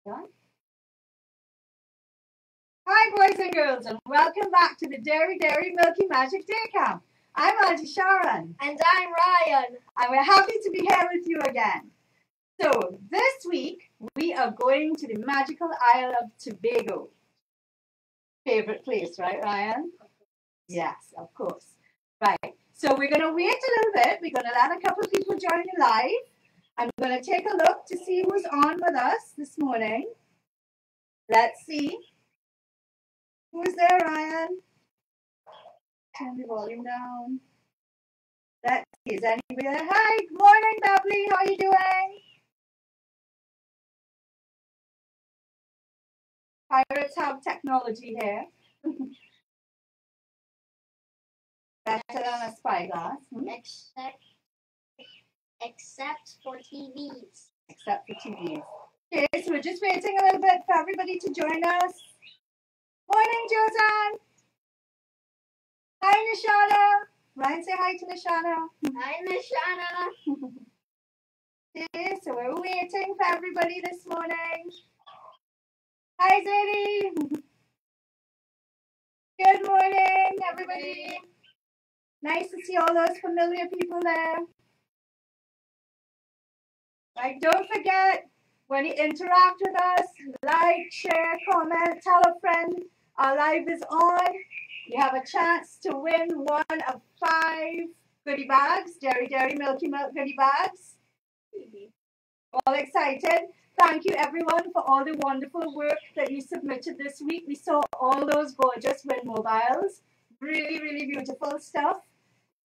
Done? Hi, boys and girls, and welcome back to the Dairy Milky Magic Day Camp. I'm Auntie Sharon. And I'm Ryan. And we're happy to be here with you again. So, this week, we are going to the magical Isle of Tobago. Favorite place, right, Ryan? Yes, of course. Right. So, we're going to wait a little bit. We're going to let a couple of people join you live. I'm going to take a look to see who's on with us this morning. Let's see. Who's there, Ryan? Turn the volume down. Let's see. Is anybody there? Hi, good morning, Beverly. How are you doing? Pirates have technology here. Better than a spyglass. Except for TVs. Except for TVs. Okay, so we're just waiting a little bit for everybody to join us. Morning, Josan. Hi, Nishana. Ryan, say hi to Nishana. Hi, Nishana. Okay, so we're waiting for everybody this morning. Hi, Zadie. Good morning, everybody. Nice to see all those familiar people there. Right, don't forget, when you interact with us, like, share, comment, tell a friend our live is on. You have a chance to win one of 5 goodie bags, Dairy Milky Milk goodie bags. All excited. Thank you, everyone, for all the wonderful work that you submitted this week. We saw all those gorgeous wind mobiles. Really, really beautiful stuff.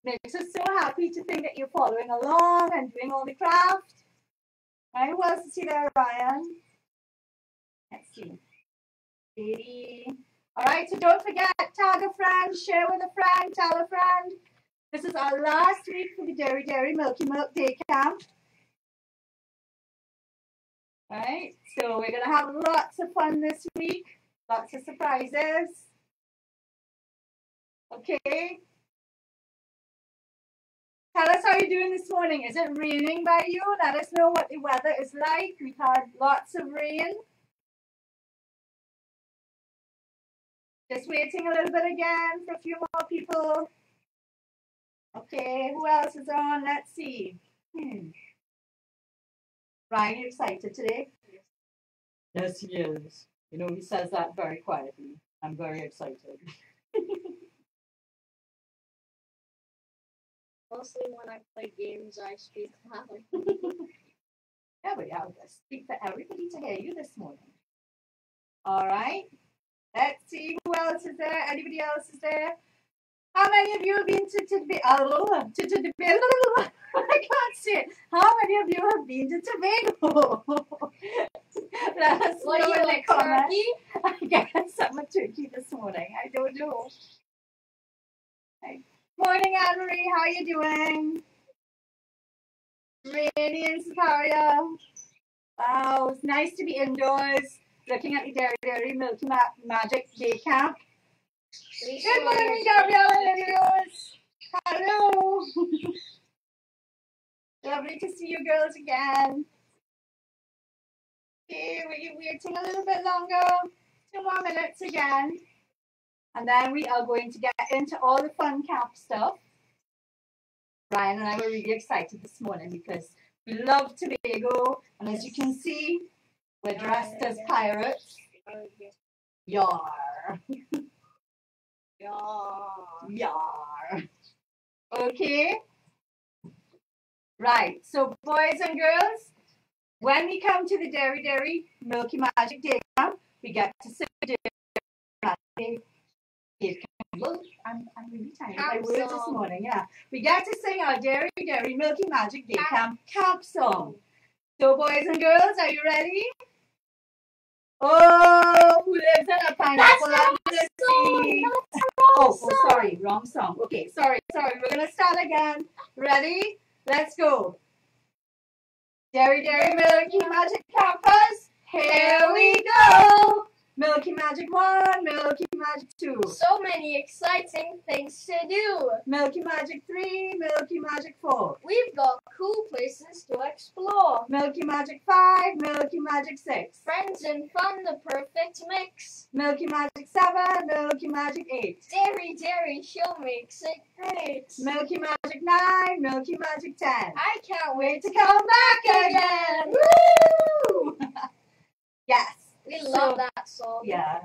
Makes us so happy to think that you're following along and doing all the craft. Right, who else is there, Ryan? Let's see. Katie. All right, so don't forget, tag a friend, share with a friend, tell a friend. This is our last week for the Dairy Milky Milk Day Camp. All right, so we're going to have lots of fun this week, lots of surprises. Okay. Tell us how you're doing this morning. Is it raining by you? Let us know what the weather is like. We've had lots of rain. Just waiting a little bit again for a few more people. Okay, who else is on? Let's see. Ryan, you excited today? Yes, he is. You know, he says that very quietly. I'm very excited. Mostly when I play games, I speak loud. Yeah, but I'll speak for everybody to hear you this morning. All right. Let's see who else is there. Anybody else is there? How many of you have been to Tobago? I can't say it. How many of you have been to Tobago? Let us know in the comments. I guess I'm a turkey this morning. I don't know. Right. Morning, Anne-Marie. How are you doing? Rainy in Sicaria. Wow, it's nice to be indoors, looking at the Dairy Milky Magic Day Camp. Good morning, Gabrielle and Lilios. Hello. Lovely to see you girls again. Okay, we're waiting a little bit longer. 2 more minutes again. And then we are going to get into all the fun camp stuff. Ryan and I were really excited this morning because we love Tobago. And as you can see, we're dressed as pirates. Yar. Yar. Okay. Right. So, boys and girls, when we come to the Dairy Milky Magic Day Camp, we get to sing I'm really tired of my words this morning. Yeah, we get to sing our Dairy Milky Magic Day Camp song. So, boys and girls, are you ready? Oh, who lives in a pineapple under the sea? Oh, sorry, wrong song. Okay, sorry. We're gonna start again. Ready? Let's go. Dairy Milky Magic Campers, here we go. Milky Magic 1, Milky Magic 2. So many exciting things to do. Milky Magic 3, Milky Magic 4. We've got cool places to explore. Milky Magic 5, Milky Magic 6. Friends and fun, the perfect mix. Milky Magic 7, Milky Magic 8. Dairy show makes it great. Milky Magic 9, Milky Magic 10. I can't wait To come back again! Woo! Yes. We love that song. Yeah.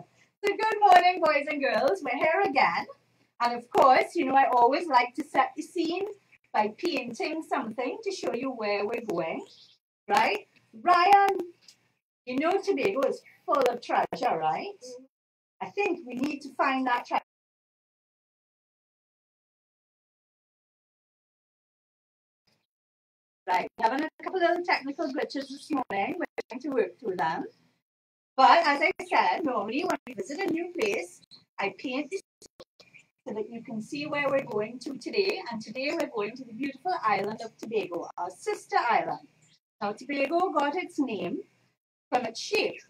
So good morning, boys and girls. We're here again. And of course, you know, I always like to set the scene by painting something to show you where we're going. Right? Ryan, you know Tobago is full of treasure, right? Mm-hmm. I think we need to find that treasure. Right, we're having a couple of technical glitches this morning. We're trying to work through them. But as I said, normally when we visit a new place, I paint this so that you can see where we're going to today. And today we're going to the beautiful island of Tobago, our sister island. Now, Tobago got its name from its shape.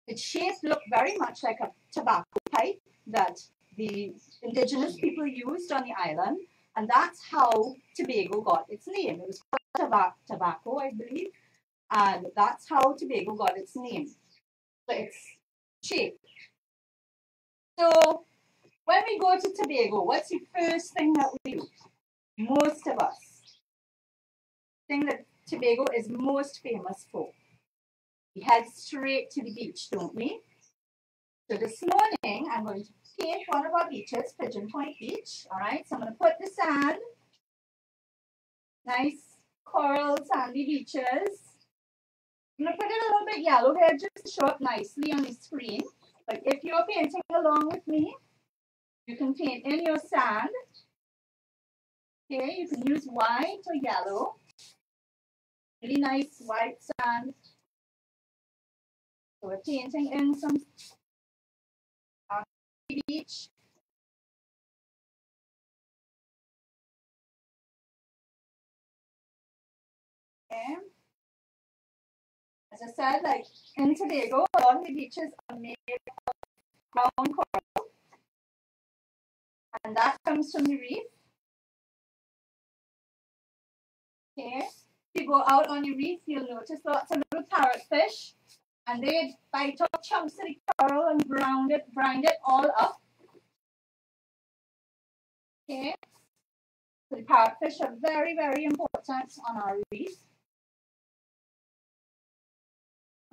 Its shape looked very much like a tobacco pipe that the indigenous people used on the island. And that's how Tobago got its name. It was called tobacco, I believe. And that's how Tobago got its name. But its shape. So, when we go to Tobago, what's the first thing that we do? Most of us. The thing that Tobago is most famous for. We head straight to the beach, don't we? So this morning, I'm going to paint one of our beaches, Pigeon Point Beach. Alright, so I'm going to put the sand. Nice coral sandy beaches. I'm going to put it a little bit yellow here just to show up nicely on the screen. But if you're painting along with me, you can paint in your sand. Okay, you can use white or yellow. Really nice white sand. So we're painting in some beach. Okay. As I said, like in Tobago, a lot of the beaches are made of brown coral. And that comes from the reef. Okay. If you go out on the reef, you'll notice lots of little parrotfish. And they bite off chunks of the coral and grind it all up. Okay. So the parrotfish are very, very important on our reef.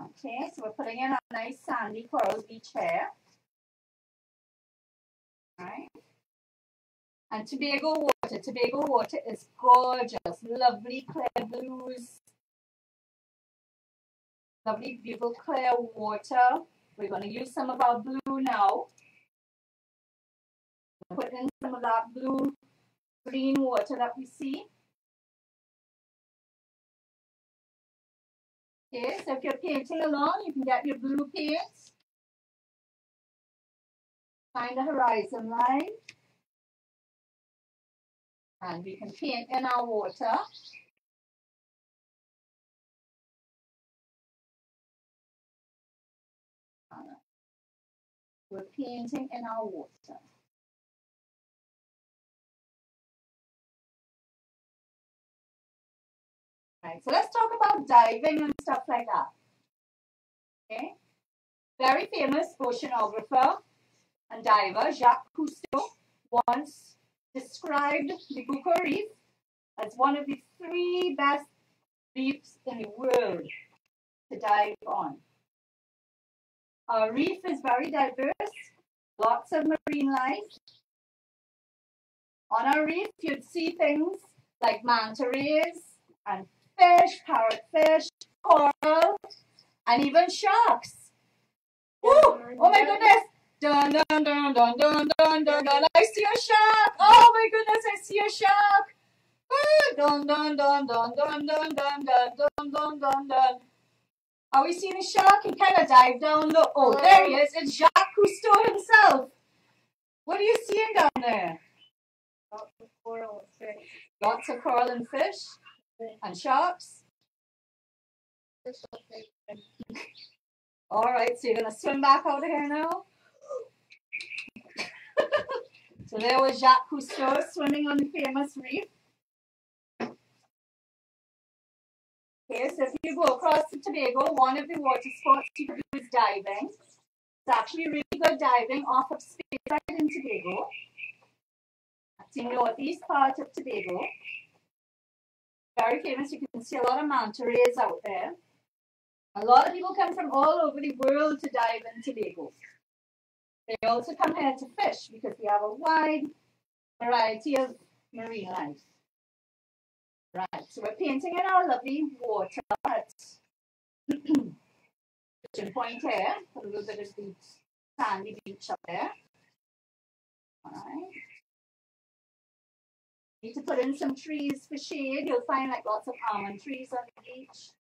Okay, so we're putting in a nice sandy coral beach here. Alright. And Tobago water is gorgeous. Lovely clear blues. Lovely, beautiful clear water. We're going to use some of our blue now. Put in some of that blue green water that we see. Okay, so if you're painting along, you can get your blue paints. Find the horizon line. And we can paint in our water. We're painting in our water. Right, so let's talk about diving and stuff like that. Okay, very famous oceanographer and diver Jacques Cousteau once described the Bucca Reef as one of the 3 best reefs in the world to dive on. Our reef is very diverse, lots of marine life. On our reef, you'd see things like manta rays and fish, parrotfish, coral, and even sharks. Woo! Oh my goodness! Dun dun dun dun dun dun dun dun! I see a shark! Oh my goodness! I see a shark! Ah, dun dun dun dun dun dun dun dun dun dun dun dun. Are we seeing a shark? He kind of dived down low. Oh, there he is! It's Jacques Cousteau himself. What are you seeing down there? Lots of coral and fish. Lots of coral and fish and sharks. All right, so you're gonna swim back out of here now. So there was Jacques Cousteau swimming on the famous reef. Okay, so if you go across to Tobago, one of the water sports you can do is diving. It's actually really good diving off of Speyside in Tobago. That's the northeast part of Tobago. Very famous. You can see a lot of manta rays out there. A lot of people come from all over the world to dive in Tobago. They also come here to fish because we have a wide variety of marine life. Right, so we're painting in our lovely water at Pigeon Point here. A little bit of the sandy beach up there. All right. Need to put in some trees for shade. You'll find like lots of almond trees on the beach.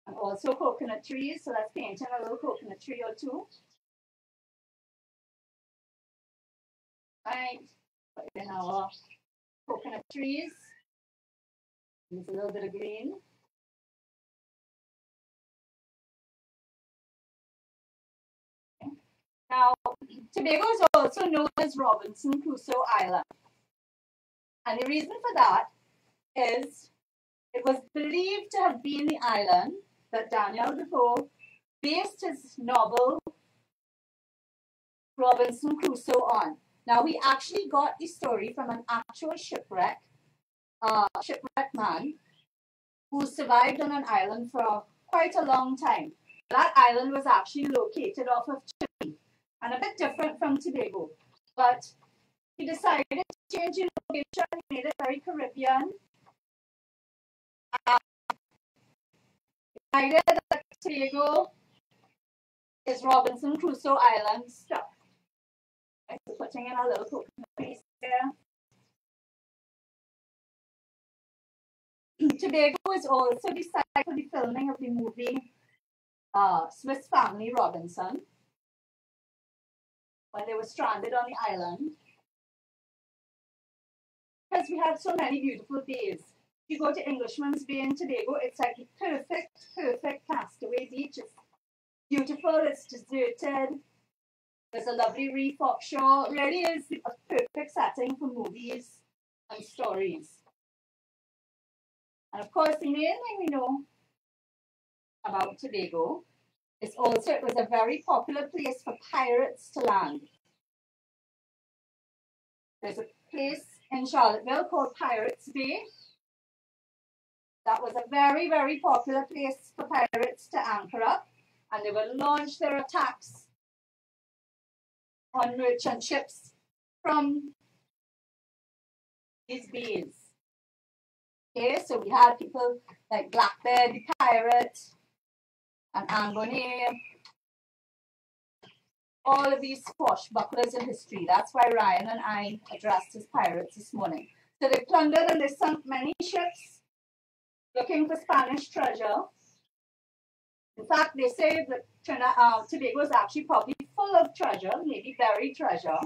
And also coconut trees. So let's paint in a little coconut tree or two. Right. Put in our coconut trees. Use a little bit of green. Okay. Now, Tobago is also known as Robinson Crusoe Island. And the reason for that is it was believed to have been the island that Daniel Defoe based his novel Robinson Crusoe on. Now, we actually got the story from an actual shipwreck man who survived on an island for quite a long time. That island was actually located off of Chile and a bit different from Tobago. But he decided to change his location. He made it very Caribbean. Decided that Tobago is Robinson Crusoe Island stuff. Right, so putting in a little coconut piece there. Tobago was also the site for the filming of the movie Swiss Family Robinson, when they were stranded on the island. Because we have so many beautiful bays. If you go to Englishman's Bay in Tobago, it's like the perfect castaway beach. It's beautiful, it's deserted. There's a lovely reef offshore. It really is a perfect setting for movies and stories. And of course, the main thing we know about Tobago is also it was a very popular place for pirates to land. There's a place in Charlottesville called Pirates Bay. That was a very, very popular place for pirates to anchor up, and they would launch their attacks on merchant ships from these bays. Okay, so we had people like Blackbeard the pirate and Angoné, all of these swashbucklers in history. That's why Ryan and I addressed as pirates this morning. So they plundered and they sunk many ships looking for Spanish treasure. In fact, they say that Tobago is actually probably full of treasure, maybe buried treasure.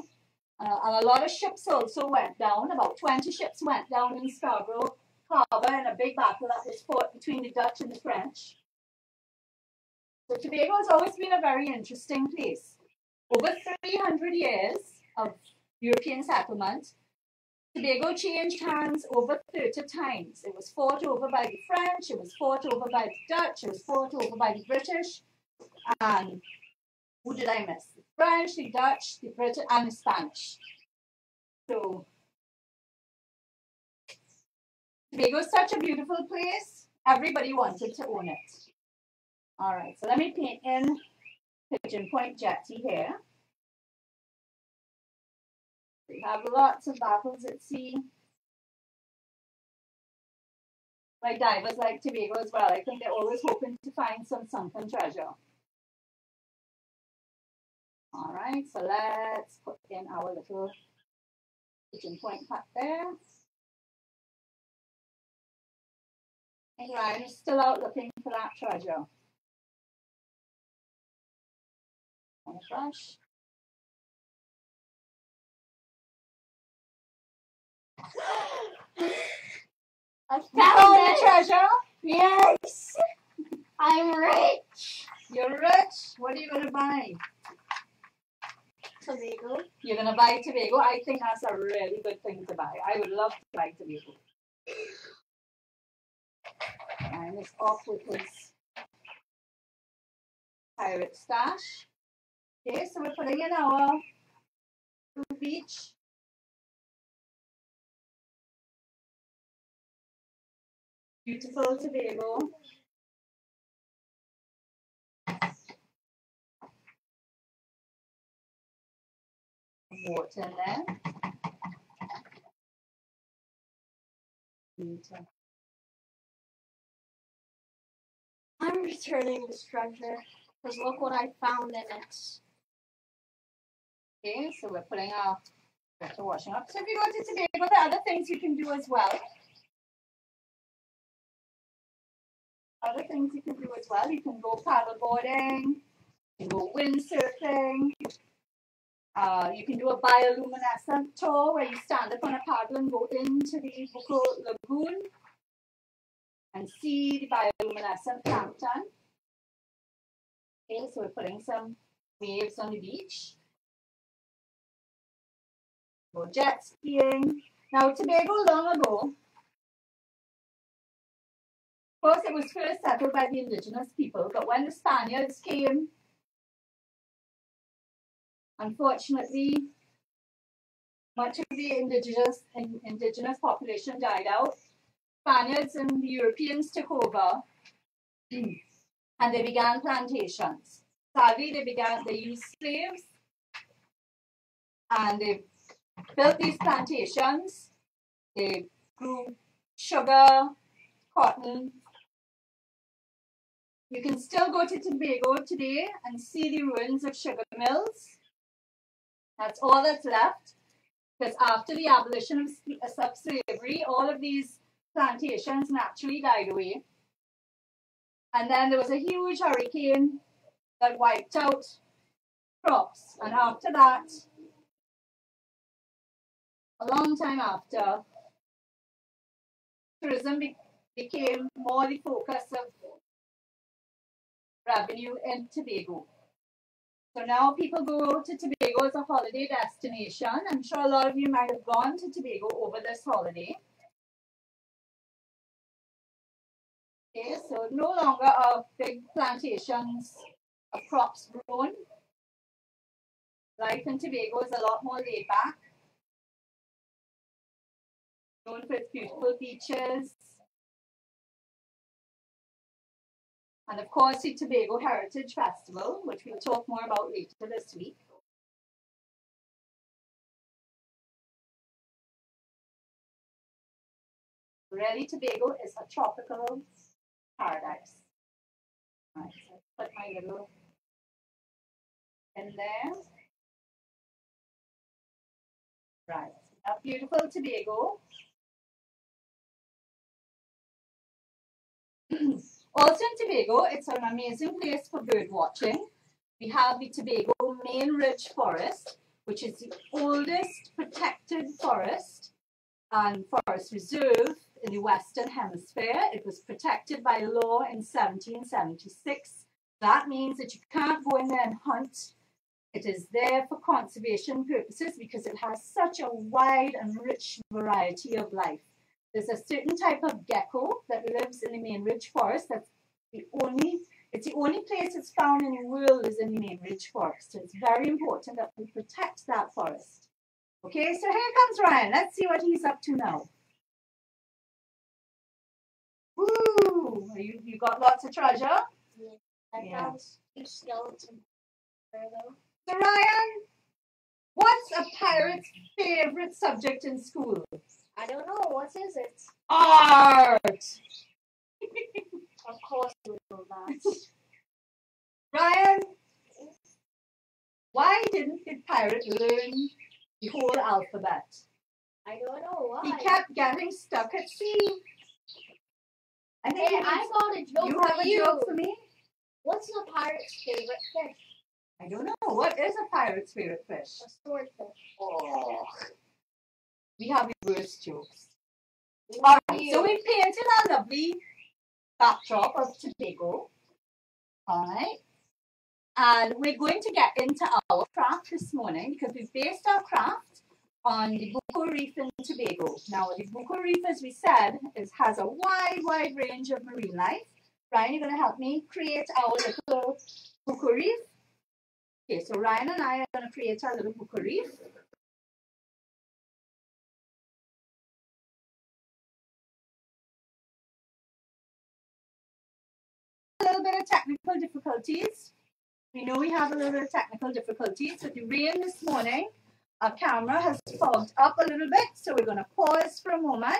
And a lot of ships also went down. About 20 ships went down in Scarborough Harbour in a big battle that was fought between the Dutch and the French. So Tobago has always been a very interesting place. Over 300 years of European settlement, Tobago changed hands over 30 times. It was fought over by the French, it was fought over by the Dutch, it was fought over by the British, and who did I miss? The French, the Dutch, the British, and the Spanish. So Tobago is such a beautiful place, everybody wanted to own it. Alright, so let me paint in Pigeon Point Jetty here. We have lots of battles at sea. Like divers like Tobago as well. I think they're always hoping to find some sunken treasure. Alright, so let's put in our little Pigeon Point hut there. And Ryan is still out looking for that treasure. On a brush. I You found found the it! treasure? Yes! I'm rich! You're rich. What are you going to buy? Tobago. You're going to buy Tobago. I think that's a really good thing to buy. I would love to buy Tobago. And it's off with his pirate stash. Okay, so we're putting in our fruit beach. Beautiful Tobago. Water in there. I'm returning this treasure because look what I found in it. Okay, so we're putting our washing up. So if you go to Tobago, there are other things you can do as well. Other things you can do as well. You can go paddle boarding. You can go windsurfing. You can do a bioluminescent tour where you stand up on a paddle and go into the Buko Lagoon and see the bioluminescent plankton. Okay, so we're putting some waves on the beach. Go jet skiing. Now, Tobago long ago, of course, it was first settled by the indigenous people, but when the Spaniards came, unfortunately, much of the indigenous population died out. Spaniards and the Europeans took over, and they began plantations. Sadly, they used slaves, and they built these plantations. They grew sugar, cotton. You can still go to Tobago today and see the ruins of sugar mills. That's all that's left. Because after the abolition of slavery, all of these plantations naturally died away. And then there was a huge hurricane that wiped out crops. And after that, a long time after, tourism became more the focus of revenue in Tobago. So now people go to Tobago as a holiday destination. I'm sure a lot of you might have gone to Tobago over this holiday. Okay, so no longer are big plantations of crops grown. Life in Tobago is a lot more laid back. Known for its beautiful beaches. And of course, the Tobago Heritage Festival, which we'll talk more about later this week. Really, Tobago is a tropical paradise. Right, so put my little in there. Right, a beautiful Tobago. Also in Tobago, it's an amazing place for bird watching. We have the Tobago Main Ridge Forest, which is the oldest protected forest and forest reserve in the Western Hemisphere. It was protected by law in 1776. That means that you can't go in there and hunt. It is there for conservation purposes because it has such a wide and rich variety of life. There's a certain type of gecko that lives in the Main Ridge Forest. It's the only place it's found in the world is in the Main Ridge Forest. So it's very important that we protect that forest. Okay, so here comes Ryan. Let's see what he's up to now. Woo! You got lots of treasure? Yeah. I found 2 skeletons. So Ryan, what's a pirate's favorite subject in school? I don't know. What is it? Art! Of course you know that. Ryan, why didn't the pirate learn the whole alphabet? I don't know why. He kept getting stuck at sea. I think Hey, I got a joke you for have a you. joke for me? What's the pirate's favorite fish? I don't know. What is a pirate's favorite fish? A swordfish. Oh. We have the worst jokes. Alright, so we painted a lovely backdrop of Tobago. Alright. And we're going to get into our craft this morning because we've based our craft on the Buko Reef in Tobago. Now, the Buko Reef, as we said, has a wide range of marine life. Ryan, you're going to help me create our little Buko Reef. Okay, so Ryan and I are going to create our little Buko Reef. A little bit of technical difficulties. We know we have a little bit of technical difficulties. With the rain this morning, our camera has fogged up a little bit, so we're going to pause for a moment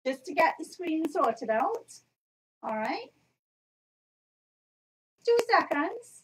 just to get the screen sorted out. All right. 2 seconds.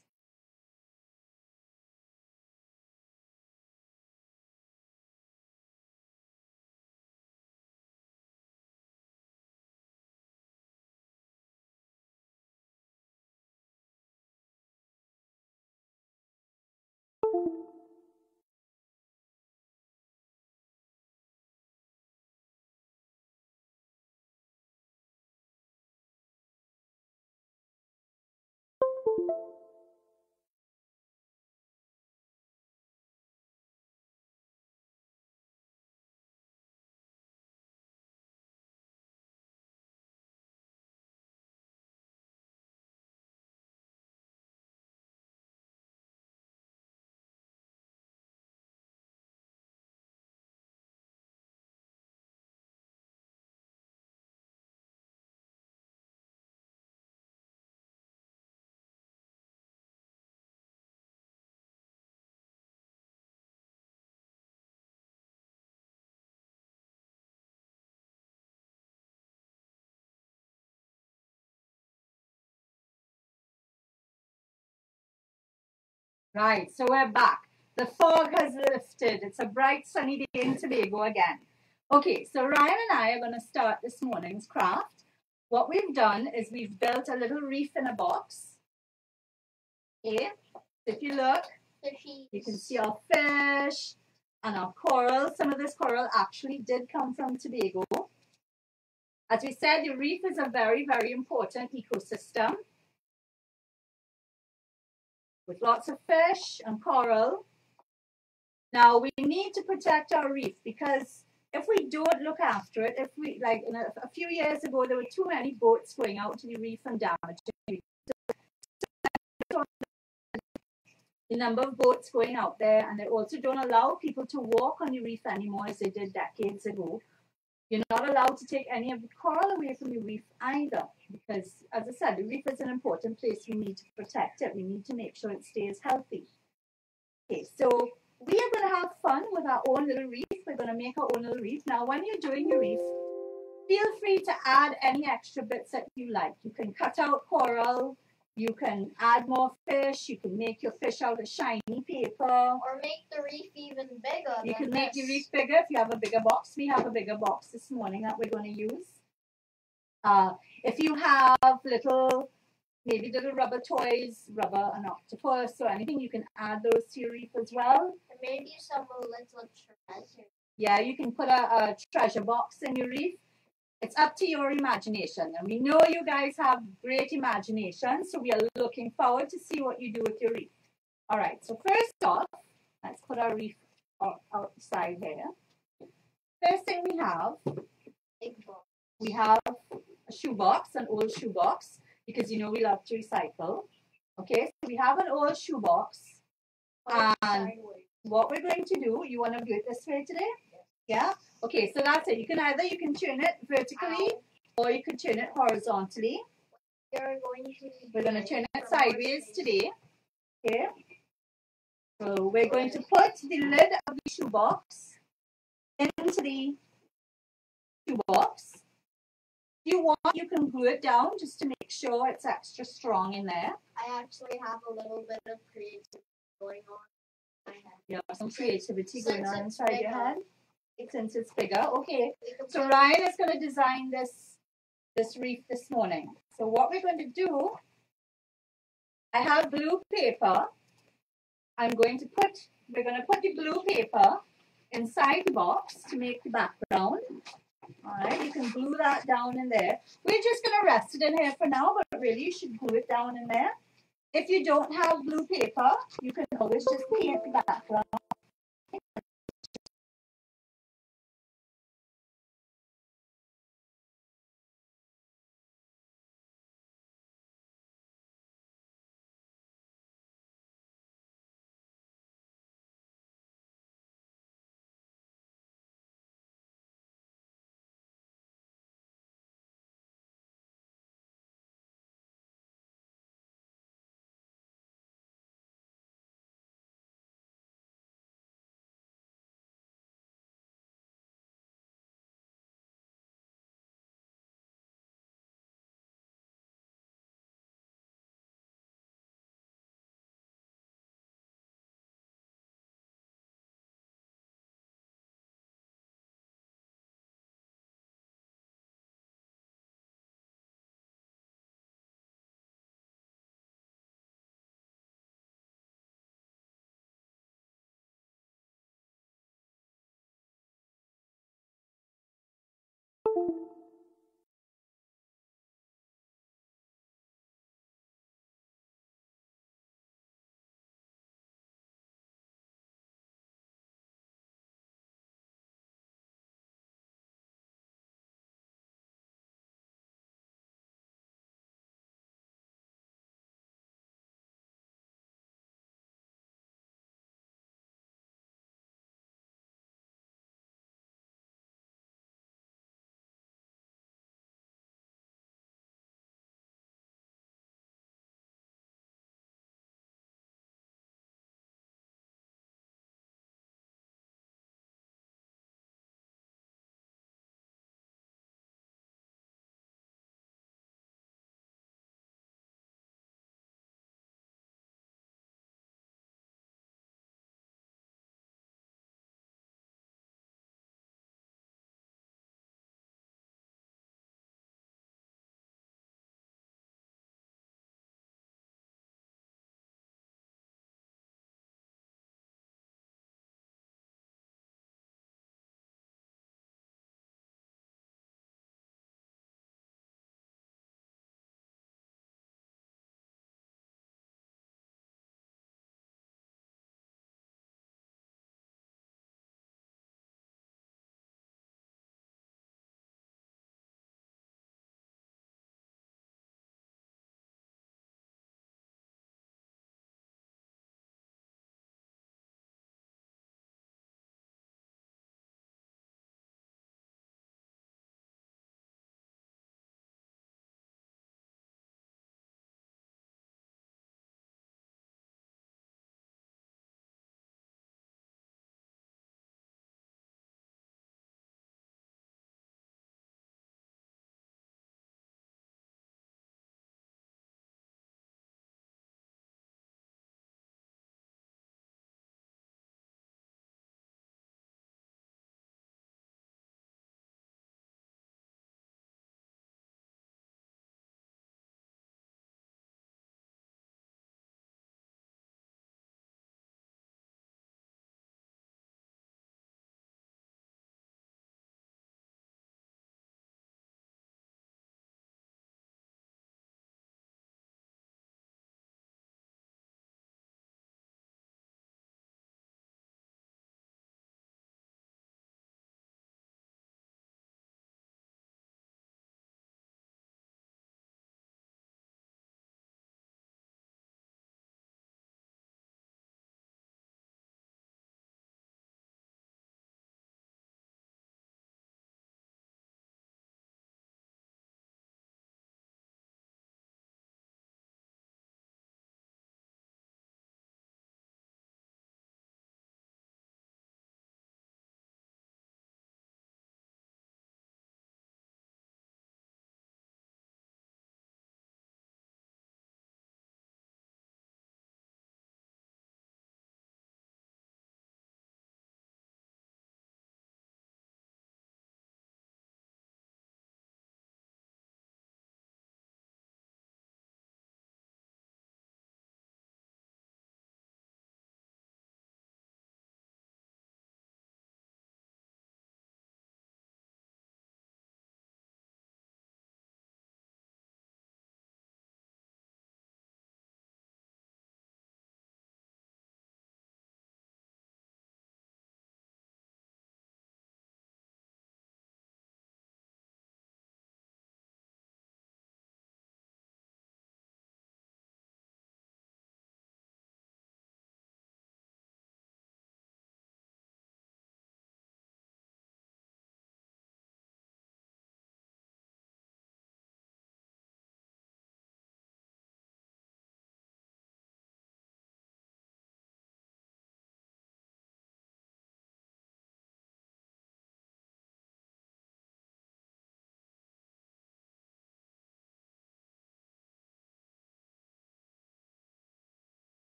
Right, so we're back. The fog has lifted. It's a bright sunny day in Tobago again. Okay, so Ryan and I are going to start this morning's craft. What we've done is we've built a little reef in a box. Okay, if you look, you can see our fish and our coral. Some of this coral actually did come from Tobago. As we said, the reef is a very important ecosystem with lots of fish and coral. Now, we need to protect our reef because if we don't look after it, if we, like a few years ago, there were too many boats going out to the reef and damaging the reef. The number of boats going out there, and they also don't allow people to walk on the reef anymore as they did decades ago. You're not allowed to take any of the coral away from the reef either because, as I said, the reef is an important place. We need to protect it. We need to make sure it stays healthy. Okay, so we are going to have fun with our own little reef. We're going to make our own little reef. Now, when you're doing your reef, feel free to add any extra bits that you like. You can cut out coral. You can add more fish. You can make your fish out of shiny paper. Or make the reef even bigger. You can make the reef bigger if you have a bigger box. We have a bigger box this morning that we're going to use. If you have maybe little rubber toys, rubber and octopus or anything, you can add those to your reef as well. And maybe some little treasure. Yeah, you can put a treasure box in your reef. It's up to your imagination. And we know you guys have great imagination, so we are looking forward to see what you do with your reef. All right, so first off, let's put our reef outside here. First thing we have a shoebox, an old shoebox, because you know we love to recycle. Okay, so we have an old shoebox. And what we're going to do, you want to do it this way today? Yeah? Okay, so that's it. You can turn it vertically or you can turn it horizontally. We're going to turn it sideways today. Okay? So we're going to put the lid of the shoebox into the shoebox. If you want, you can glue it down just to make sure it's extra strong in there. I actually have a little bit of creativity going on. Yeah, some creativity going on inside your head. Since it's bigger. Okay, so Ryan is going to design this reef this morning. So what we're going to do, I have blue paper. We're going to put the blue paper inside the box to make the background. All right, you can glue that down in there. We're just going to rest it in here for now, but really you should glue it down in there. If you don't have blue paper, you can always just paint the background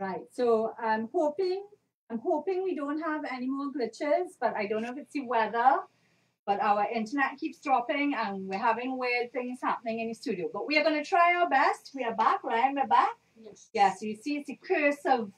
Right. So I'm hoping we don't have any more glitches, but I don't know if it's the weather. But our internet keeps dropping and we're having weird things happening in the studio. But we are going to try our best. We are back, right? We're back? Yes. Yes, you see, it's the curse of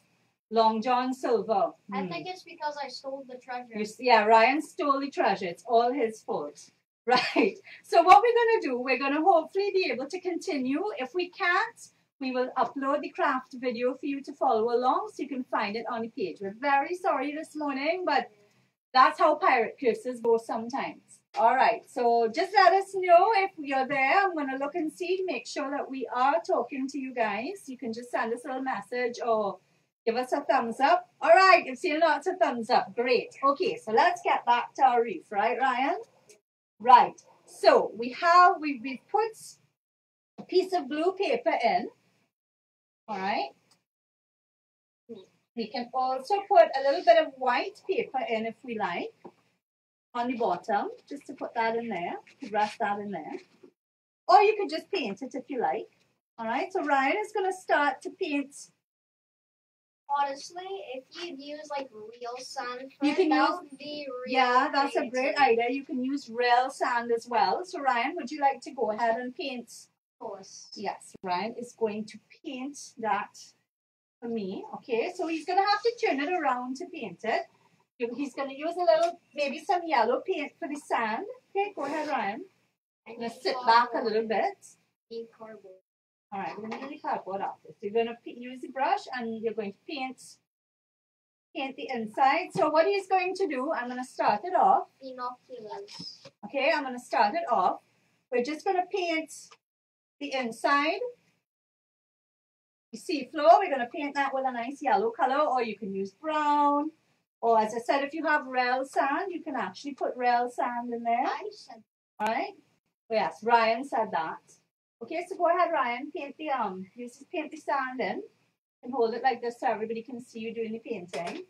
Long John Silver. I think it's because I stole the treasure. Yeah, Ryan stole the treasure. It's all his fault. Right. So what we're going to do, we're going to hopefully be able to continue. If we can't, we will upload the craft video for you to follow along so you can find it on the page. We're very sorry this morning, but that's how pirate curses go sometimes. All right, so just let us know if you're there. I'm going to look and see to make sure that we are talking to you guys. You can just send us a little message or give us a thumbs up. All right, you've seen lots of thumbs up. Great. Okay, so let's get back to our reef, right, Ryan? Right. So we've put a piece of blue paper in. All right. We can also put a little bit of white paper in if we like on the bottom, just to put that in there, to rest that in there. Or you could just paint it if you like. All right, so Ryan is going to start to paint. Honestly, if you'd use like real sand, that would be real. Yeah, that's a great idea. You can use real sand as well. So Ryan, would you like to go ahead and paint? Of course. Yes, Ryan is going to paint that for me. Okay, so he's going to have to turn it around to paint it. He's going to use a little, maybe some yellow paint for the sand. Okay, go ahead, Ryan. I'm going to sit back a little bit. Cardboard. All right, we're going to do the cardboard after. So you're going to use the brush and you're going to paint the inside. So what he's going to do, I'm going to start it off. Binoculars. Okay, I'm going to start it off. We're just going to paint the inside. The seafloor, we're going to paint that with a nice yellow color, or you can use brown. Or as I said, if you have real sand, you can actually put real sand in there. I said. All right. Yes, Ryan said that. Okay, so go ahead, Ryan. Paint the paint the sand in, and hold it like this so everybody can see you doing the painting.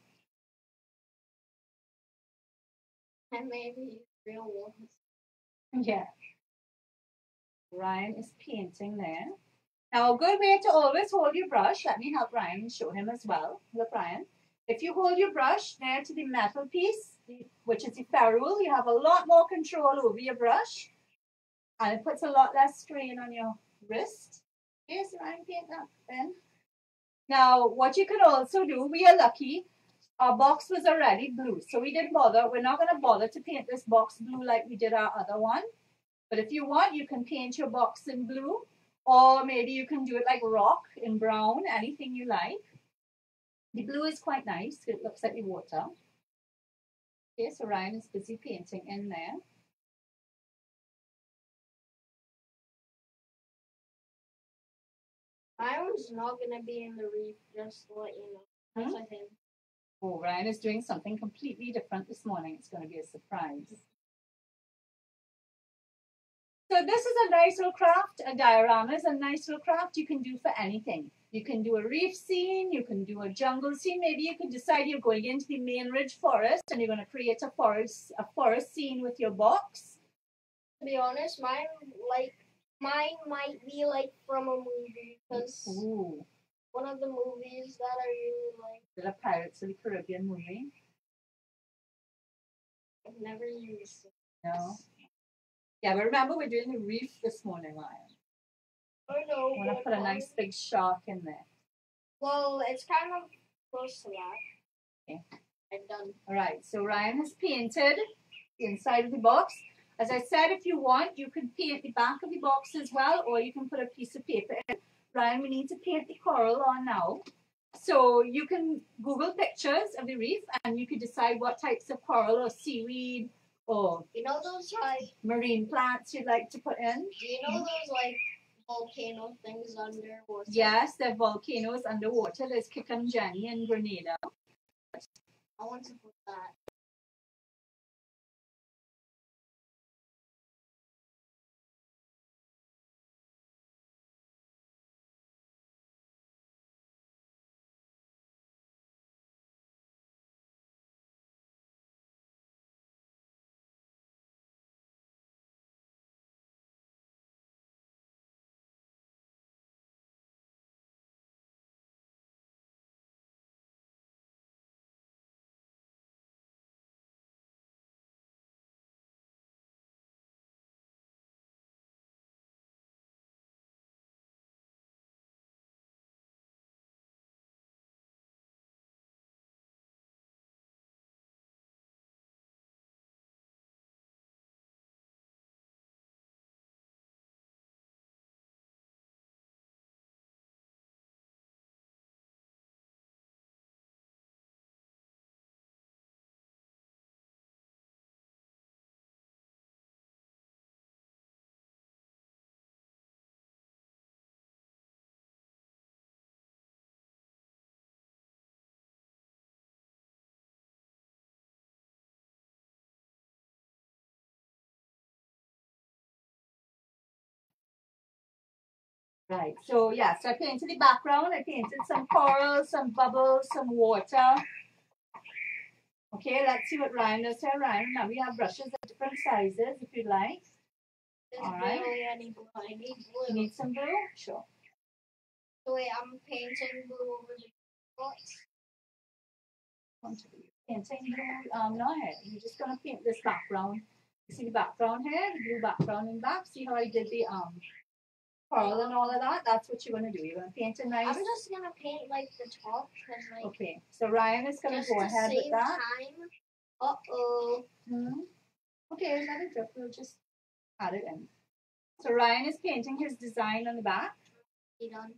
And maybe real ones. Yeah. Ryan is painting there. Now, a good way to always hold your brush. Let me help Ryan and show him as well. Look, Ryan. If you hold your brush near to the metal piece, which is the ferrule, you have a lot more control over your brush. And it puts a lot less strain on your wrist. Okay, so I'm painting that then. Now, what you could also do, we are lucky, our box was already blue. So we didn't bother. We're not going to bother to paint this box blue like we did our other one. But if you want, you can paint your box in blue. Or maybe you can do it like rock in brown, anything you like. The blue is quite nice. It looks like the water. Okay, so Ryan is busy painting in there. Ryan's not going to be in the reef, just to let you know. That's with him. Oh, Ryan is doing something completely different this morning. It's going to be a surprise. So this is a nice little craft. A diorama is a nice little craft you can do for anything. You can do a reef scene. You can do a jungle scene. Maybe you can decide you're going into the main ridge forest and you're going to create a forest scene with your box. To be honest, mine might be like from a movie because one of the movies that I really like. The Pirates of the Caribbean movie. I've never used it. No. Yeah, but remember we're doing the reef this morning, Ryan. I know. I want to put a nice big shark in there. Well, it's kind of close to that. Okay. I'm done. All right, so Ryan has painted the inside of the box. As I said, if you want, you can paint the back of the box as well, or you can put a piece of paper in. Ryan, we need to paint the coral on now. So you can Google pictures of the reef and you can decide what types of coral or seaweed or those like marine plants you'd like to put in. Do you know those like volcano things underwater? Yes, there are volcanoes underwater. There's Kikamjani in Grenada. I want to put that. Right, so yes, I painted the background. I painted some coral, some bubbles, some water. Okay, let's see what Ryan does here. Ryan, now we have brushes of different sizes if you'd like. All right. I need blue. I need blue. You need some blue? Sure. So wait, I'm painting blue over the spots. Painting blue, no, you're just gonna paint this background. You see the background here, the blue background in back. See how I did the coral and all of that? That's what you're gonna do. You're gonna paint it nice. I'm just gonna paint like the top, cause like. Okay, so Ryan is gonna go ahead with that. Time. Uh-oh. Okay, let it drip. We'll just add it in. So Ryan is painting his design on the back. You done?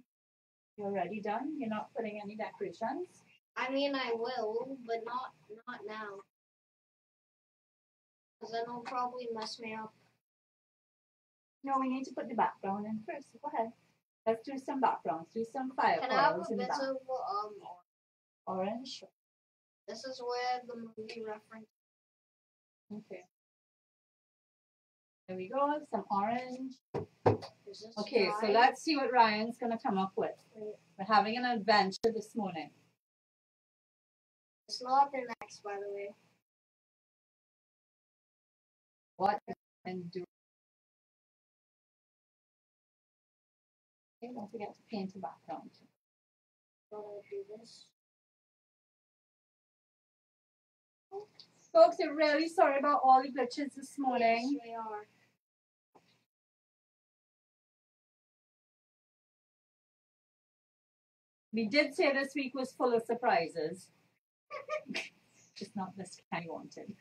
You're already done? You're not putting any decorations? I mean, I will, but not now. Because then it'll probably mess me up. No, we need to put the background in first. Go ahead. Let's do some backgrounds. Do some fire colors in the back. Can I have a bit of orange? This is where the movie reference. Okay. There we go. Some orange. Okay, so let's see what Ryan's going to come up with. We're having an adventure this morning. It's not the next, by the way. What and do? Okay, don't forget to paint the background. Gotta do this. Folks, I'm really sorry about all the glitches this morning. Yes, we are. We did say this week was full of surprises. Just not this kind you wanted.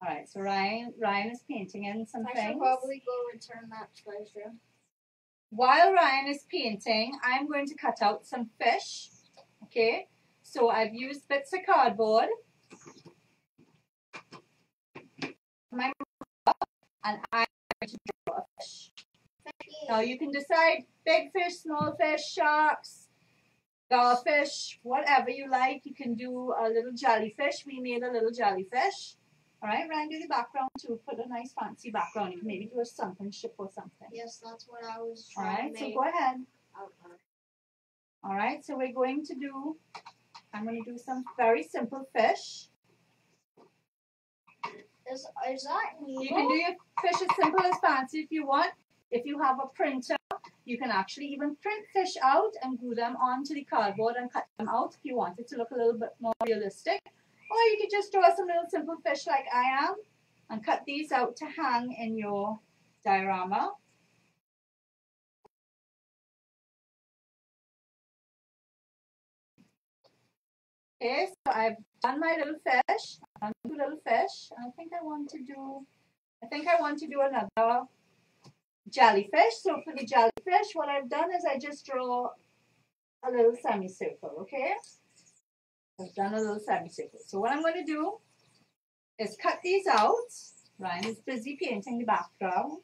All right, so Ryan is painting in some things. I should probably go return that treasure. While Ryan is painting, I'm going to cut out some fish. Okay, so I've used bits of cardboard. And I'm going to draw a fish. Now you can decide big fish, small fish, sharks, garfish, whatever you like. You can do a little jellyfish. We made a little jellyfish. All right, Ryan, do the background too. Put a nice fancy background. You can maybe do a sunken ship or something. Yes, that's what I was trying to make. All right, to so make. go ahead. Okay. All right, so we're going to do, I'm going to do some very simple fish. Is that Nemo? You can do your fish as simple as fancy if you want. If you have a printer, you can actually even print fish out and glue them onto the cardboard and cut them out if you want it to look a little bit more realistic. Or you could just draw some little simple fish like I am and cut these out to hang in your diorama. Okay, so I've done my little fish. I've done two little fish. I think I want to do another jellyfish. So for the jellyfish, what I've done is I just draw a little semicircle, okay? I've done a little semicircle. So what I'm going to do is cut these out. Ryan is busy painting the background.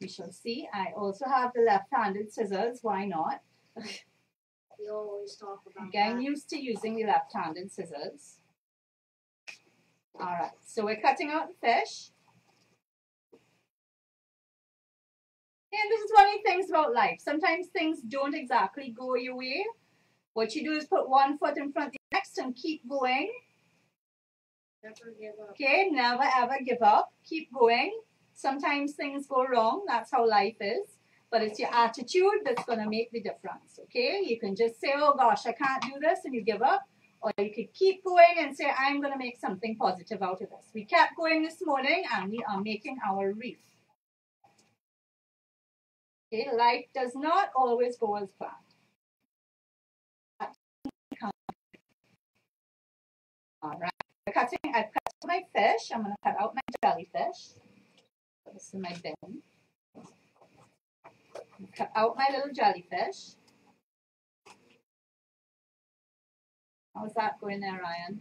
We shall see. I also have the left-handed scissors. Why not? We always talk about Getting used to using the left-handed scissors. All right, so we're cutting out the fish. And this is one of the things about life. Sometimes things don't exactly go your way. What you do is put one foot in front of the next and keep going. Never give up. Okay, never ever give up. Keep going. Sometimes things go wrong. That's how life is. But it's your attitude that's going to make the difference, okay? You can just say, oh gosh, I can't do this, and you give up. Or you could keep going and say, I'm going to make something positive out of this. We kept going this morning, and we are making our wreath. Okay, life does not always go as planned. All right, I've cut my fish. I'm going to cut out my jellyfish. This is my bin. Cut out my little jellyfish. How's that going there, Ryan?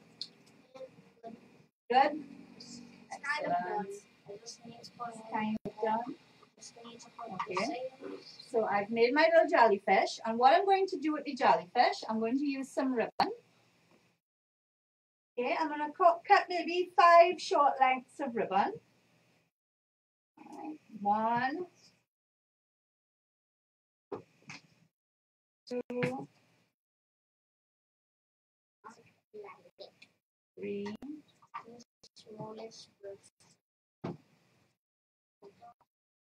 Good? It's kind of done. I just need to put kind of done. Okay. So I've made my little jellyfish, and what I'm going to do with the jellyfish, I'm going to use some ribbon. Okay, I'm going to cut maybe 5 short lengths of ribbon. All right, 1, 2, 3,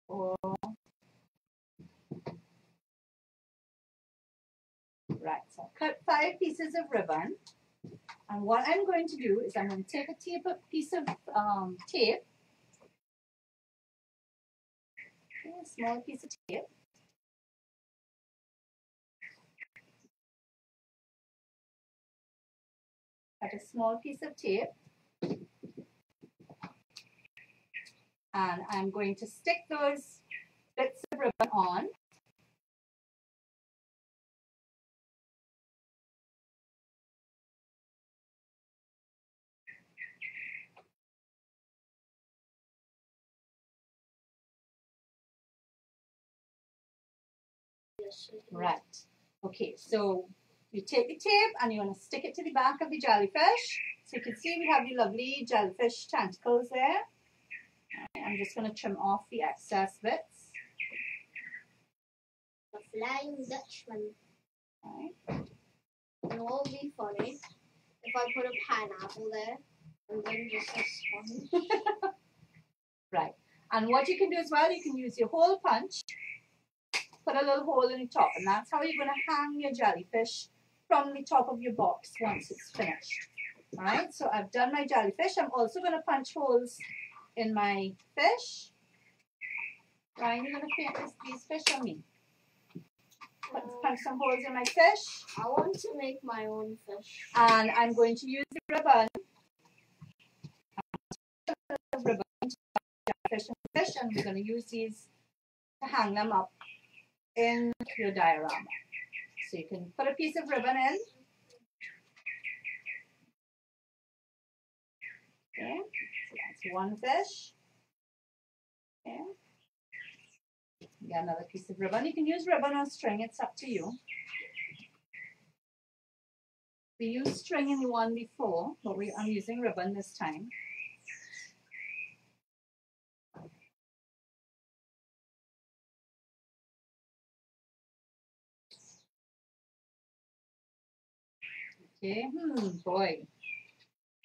4. Right, so cut 5 pieces of ribbon. And what I'm going to do is I'm going to take a piece of tape, okay, a small piece of tape. Cut a small piece of tape. And I'm going to stick those bits of ribbon on. Right. Okay, so you take the tape and you want to stick it to the back of the jellyfish. So you can see we have the lovely jellyfish tentacles there. I'm just going to trim off the excess bits. The Flying Dutchman. Right. It will be funny if I put a pineapple there and then just a sponge. Right. And what you can do as well, you can use your hole punch, put a little hole in the top, and that's how you're going to hang your jellyfish from the top of your box once it's finished. All right, so I've done my jellyfish. I'm also going to punch holes in my fish. Ryan, you're going to paint these fish on me. Punch some holes in my fish. I want to make my own fish. And I'm going to use the ribbon. Fish, and we're going to use these to hang them up in your diorama. So you can put a piece of ribbon in. Okay, so that's one fish. Okay. Get another piece of ribbon. You can use ribbon or string, it's up to you. We used string in the one before, but I'm using ribbon this time. Okay, boy,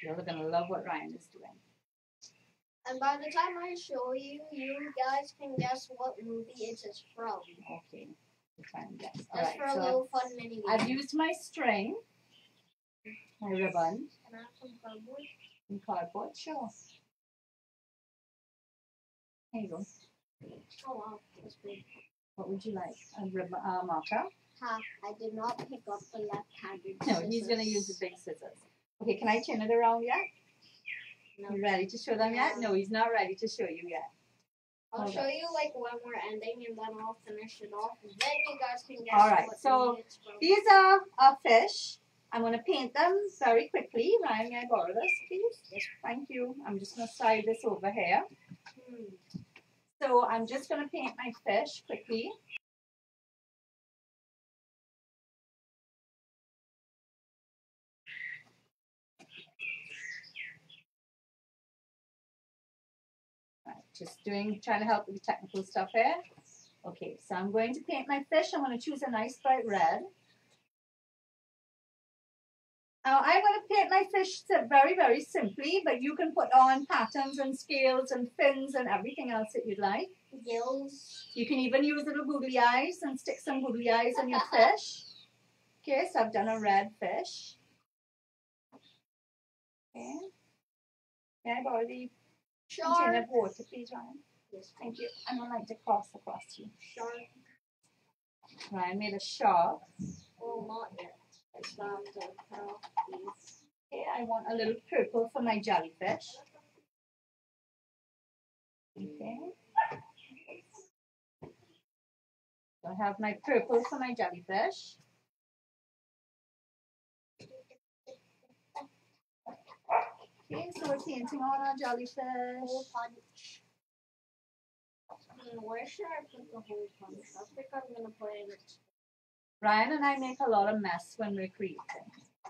you're gonna love what Ryan is doing. And by the time I show you, you guys can guess what movie it is from. Okay, try and guess. All right, for a little fun mini game. I've used my string, my ribbon. Can I have some cardboard? Some cardboard, sure. Here you go. Oh wow, that's big. What would you like? A ribbon, marker? Ha, I did not pick up the left-handed No, scissors. he's going to use the big scissors. Okay, can I turn it around yet? No. You ready to show them yet? No, he's not ready to show you yet. I'll show you like when we're ending and then I'll finish it off. And then you guys can guess. All right, what so movie it's from. these are our fish. I'm going to paint them very quickly. Ryan, may I borrow this, please? Yes, thank you. I'm just going to slide this over here. So I'm just going to paint my fish quickly. Just trying to help with the technical stuff here. Okay, so I'm going to paint my fish. I'm going to choose a nice bright red. Now I'm going to paint my fish very, very simply, but you can put on patterns and scales and fins and everything else that you'd like. Gills. You can even use little googly eyes and stick some googly eyes on your fish. Okay, so I've done a red fish. Okay. Can I borrow the container of water, please, Ryan? Yes, thank you. I'm going to like to cross across to you. Shark. Ryan made a shark. Oh, not yet. It's not the pearl piece. Okay, I want a little purple for my jellyfish. Okay. So I have my purple for my jellyfish. Okay, so we're painting on our jellyfish. Hole punch. Where should I put the hole punch? I think I'm gonna put it. Ryan and I make a lot of mess when we're creating.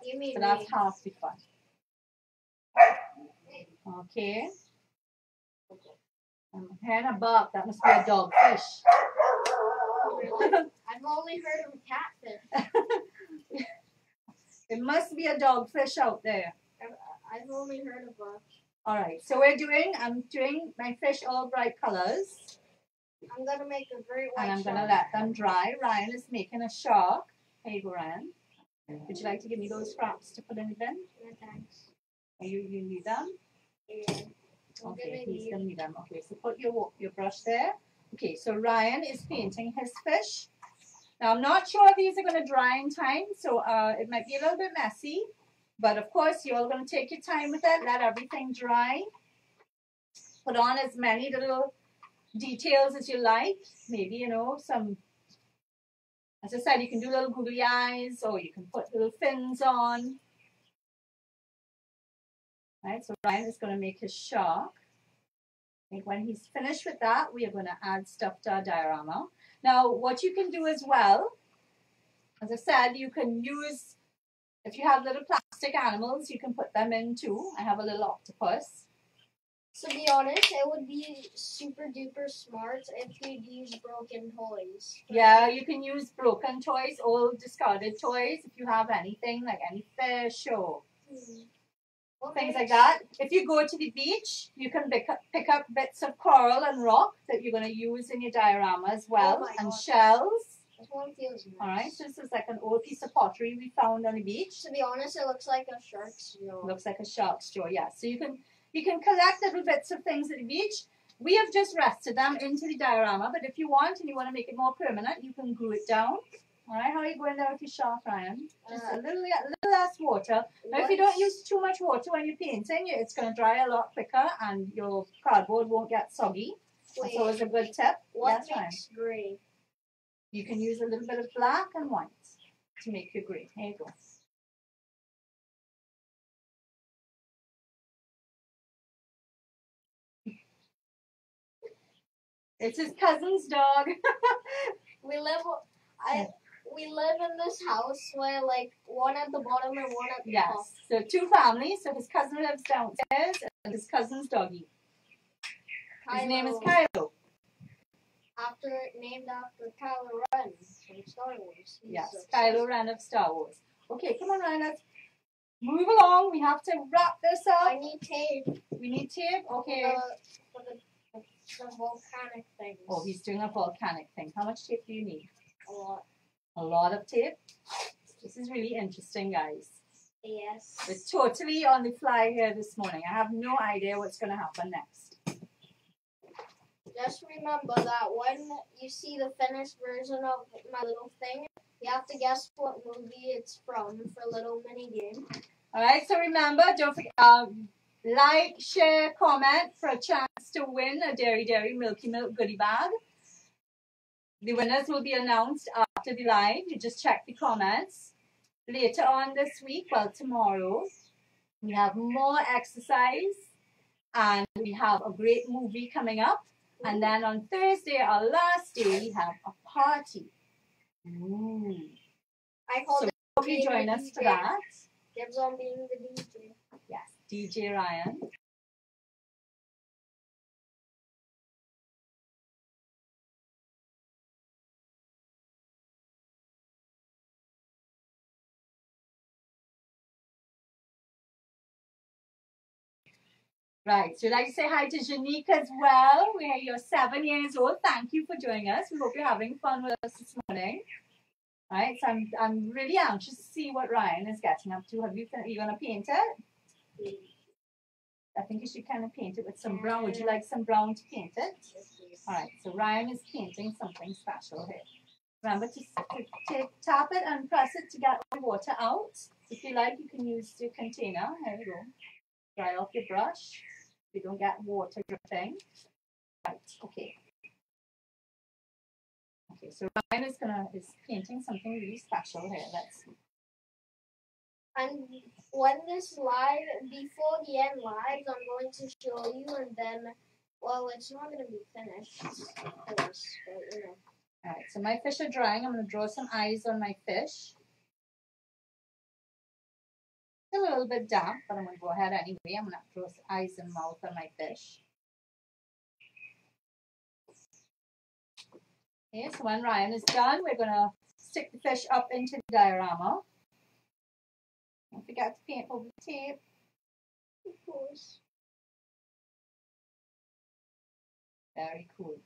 You mean so that's half the fun. Okay. I'm hearing a bark. That must be a dogfish. Really? I've only heard of catfish. It must be a dogfish out there. I've only heard of a... Alright, so I'm doing my fish all bright colors. I'm going to make a great white and I'm shark. going to let them dry. Ryan is making a shark. Here you go, Ryan. Would you like to give me those scraps to put in the bin? No, thanks. You need them? Yeah. Okay, he's going to need them. Okay, so put your brush there. Okay, so Ryan is painting his fish. Now, I'm not sure if these are going to dry in time, so it might be a little bit messy. But, of course, you're all going to take your time with it. Let everything dry. Put on as many little details as you like. Maybe, you know, some, as I said, you can do little googly eyes or you can put little fins on. Right, so Ryan is going to make his shark. And when he's finished with that, we are going to add stuff to our diorama. Now, what you can do as well, as I said, you can use, if you have little plastic animals, you can put them in too. I have a little octopus. To be honest, it would be super duper smart if you'd use broken toys. Yeah, you can use broken toys, old discarded toys, if you have anything, like any fish or things like that. If you go to the beach, you can pick up bits of coral and rock that you're going to use in your diorama as well, and shells. This one feels nice. Alright, so this is like an old piece of pottery we found on the beach. To be honest, it looks like a shark's jaw. Looks like a shark's jaw, yeah. So you can collect little bits of things at the beach. We have just rested them into the diorama, but if you want and you want to make it more permanent, you can glue it down. Alright, how are you going down with your shark, Ryan? Just a little less water. Now, if you don't use too much water when you're painting, it's going to dry a lot quicker and your cardboard won't get soggy. That's always a good tip. What makes grey? You can use a little bit of black and white to make your grey. Here you go. It's his cousin's dog. We live in this house where like one at the bottom and one at the top. So two families. So his cousin lives downstairs and his cousin's doggy. His name is Kylo. Named after Kylo Ren from Star Wars. Yes, Kylo Ren of Star Wars. Okay, come on, Ryan, let's move along. We have to wrap this up. I need tape. We need tape? Okay. For the volcanic things. Oh, he's doing a volcanic thing. How much tape do you need? A lot. A lot of tape? This is really interesting, guys. Yes. We're totally on the fly here this morning. I have no idea what's going to happen next. Just remember that when you see the finished version of my little thing, you have to guess what movie it's from for a little mini game. Alright, so remember, don't forget, like, share, comment for a chance to win a Dairy Milky Milk goodie bag. The winners will be announced after the live. You just check the comments. Later on this week, well, tomorrow, we have more exercise and we have a great movie coming up. And then on Thursday, our last day, we have a party. Ooh. I hope you join us for that. Dibs on being the DJ. Yes, DJ Ryan. Right, so I'd like to say hi to Janique as well. You're 7 years old. Thank you for joining us. We hope you're having fun with us this morning. Right, so I'm really anxious to see what Ryan is getting up to. Are you going to paint it? I think you should kind of paint it with some brown. Would you like some brown to paint it? Alright, so Ryan is painting something special here. Remember to tap it and press it to get the water out. If you like, you can use your container. There you go. Dry off your brush. You don't get water dripping. Right, okay. Okay, so Ryan is painting something really special here. Let's see. And when this live, before the end live, I'm going to show you, and then, well, it's not going to be finished, of course, but you know. Alright, so my fish are drying. I'm going to draw some eyes on my fish. It's a little bit damp, but I'm going to go ahead anyway. I'm going to draw some eyes and mouth on my fish. Okay, so when Ryan is done, we're going to stick the fish up into the diorama. Don't forget to paint over the tape. Of course. Very cool.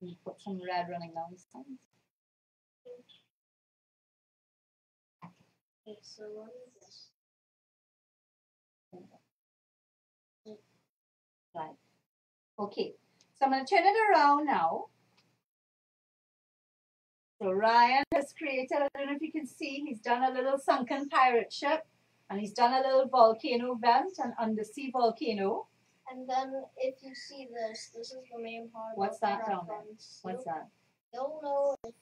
You put some red running down the sides. Okay, so what is this? Right. Okay, so I'm going to turn it around now. So Ryan has created, I don't know if you can see, he's done a little sunken pirate ship, and he's done a little volcano vent, an undersea volcano. And then if you see this, this is the main part. What's that down there? What's that? Don't know if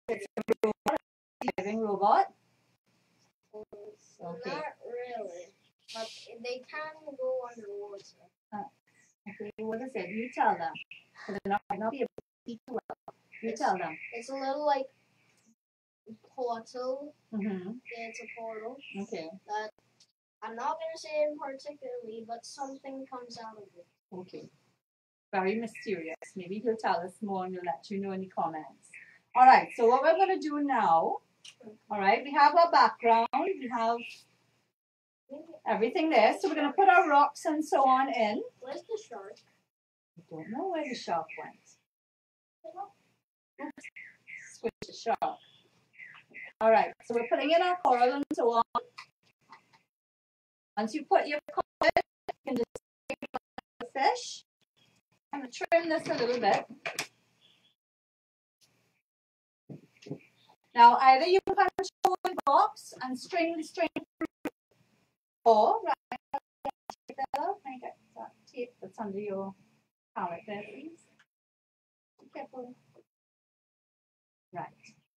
it's a diving robot. Okay. Not really, but they can go underwater. Okay, what is it? You tell them. They're not be able to speak well. You tell them. It's a little like portal. Mm-hmm. Yeah, it's a portal. Okay. That I'm not gonna say it particularly, but something comes out of it. Okay. Very mysterious. Maybe he'll tell us more and he'll let you know in the comments. All right, so what we're going to do now, all right, we have our background, we have everything there. So we're going to put our rocks and so on in. Where's the shark? I don't know where the shark went. Switch the shark. All right, so we're putting in our coral and so on. Once you put your coral in, you can just take the fish. I'm going to trim this a little bit. Now, either you can punch a hole in the box and string the string through, or, right, get that tape that's under your palette there, please. Be careful. Right.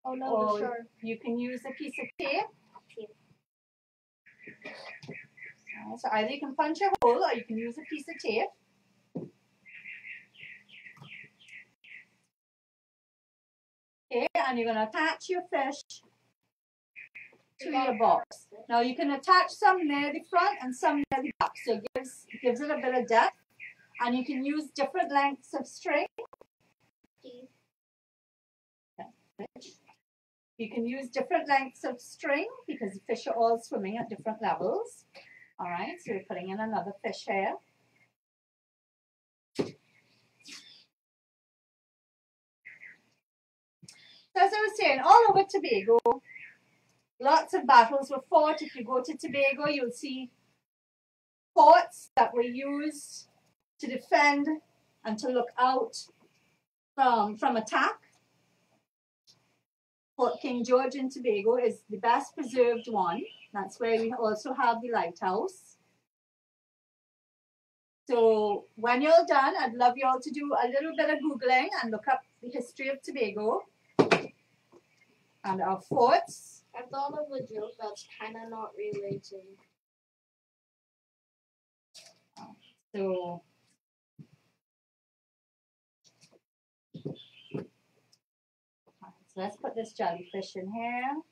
Oh no, Or the shark. you can use a piece of tape. So either you can punch a hole or you can use a piece of tape. Okay, and you're going to attach your fish to your box. Now you can attach some near the front and some near the back, so it gives it a bit of depth. And you can use different lengths of string. You can use different lengths of string because the fish are all swimming at different levels. All right, so we're putting in another fish here. So as I was saying, all over Tobago, lots of battles were fought. If you go to Tobago, you'll see forts that were used to defend and to look out from attack. Fort King George in Tobago is the best preserved one. That's where we also have the lighthouse. So when you're done, I'd love you all to do a little bit of Googling and look up the history of Tobago and our forts. I thought of a joke that's kind of not related. So let's put this jellyfish in here.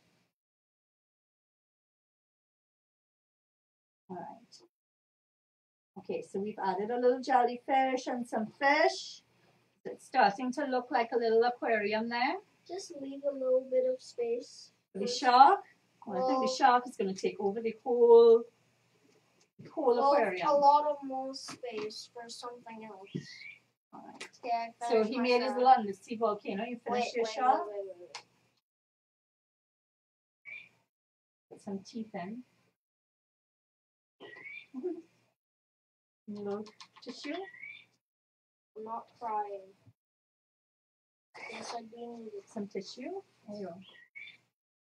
All right. Okay, so we've added a little jellyfish and some fish. It's starting to look like a little aquarium there. Just leave a little bit of space. For the shark? Well, I think the shark is going to take over the whole aquarium. A lot of more space for something else. All right. Yeah, so he made his little undersea volcano. You finished your shark? Wait. Put some teeth in. A little tissue. I'm not crying. Yes, I do need it. Some tissue. There you go.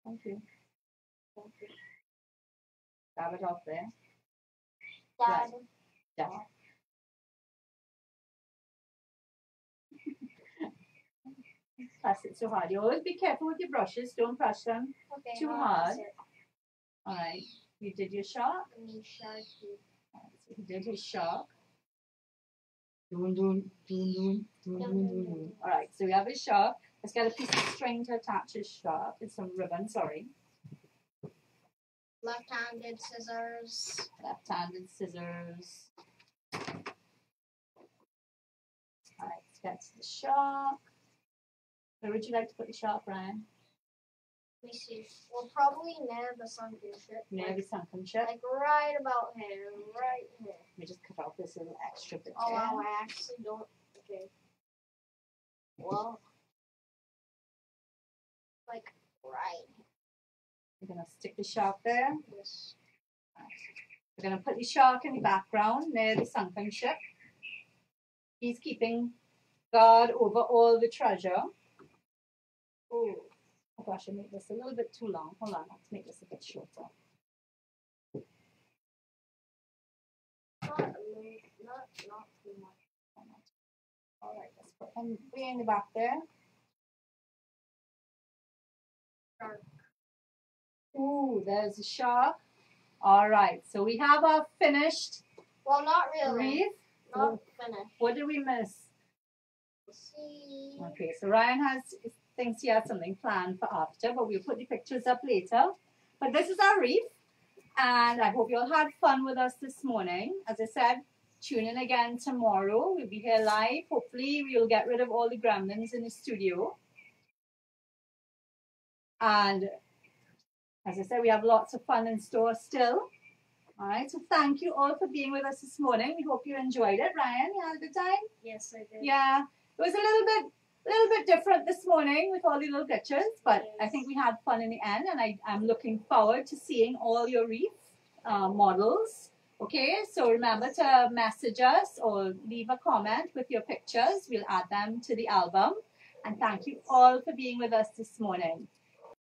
Thank you. Thank you. Dab it off there. Dad. Right. Dab. Press it so hard. You always be careful with your brushes. Don't brush them too hard. All right. You did your shark? Sharky. All right, so he did his shark. All right, so we have his shark. Let's get a piece of string to attach his shark. It's some ribbon, sorry. Left-handed scissors. Left-handed scissors. All right, Let's get to the shark. Where would you like to put the shark, Ryan? Let me see. Well, probably near the sunken ship. Near the sunken ship. Like right about here, right here. Let me just cut off this little extra bit. Oh wow, I actually don't. Okay. Well, like right. We're gonna stick the shark there. Yes. We're gonna put the shark in the background near the sunken ship. He's keeping guard over all the treasure. Oh gosh, I made this a little bit too long. Hold on, let's make this a bit shorter. Not too much. All right, let's put him way in the back there. Shark. Ooh, there's a shark. All right, so we have our finished Well, not really. reef. Not finished. What did we miss? Let's see. Okay, so Ryan thinks he has something planned for after, but we'll put the pictures up later. But this is our reef, and I hope you all had fun with us this morning. As I said, tune in again tomorrow. We'll be here live. Hopefully, we'll get rid of all the gremlins in the studio. And as I said, we have lots of fun in store still. All right, so thank you all for being with us this morning. We hope you enjoyed it. Ryan, you had a good time? Yes, I did. Yeah, it was a little bit different this morning with all the little glitches, but Yes. I think we had fun in the end, and I'm looking forward to seeing all your reef models. Okay, so remember to message us or leave a comment with your pictures. We'll add them to the album. And thank you all for being with us this morning.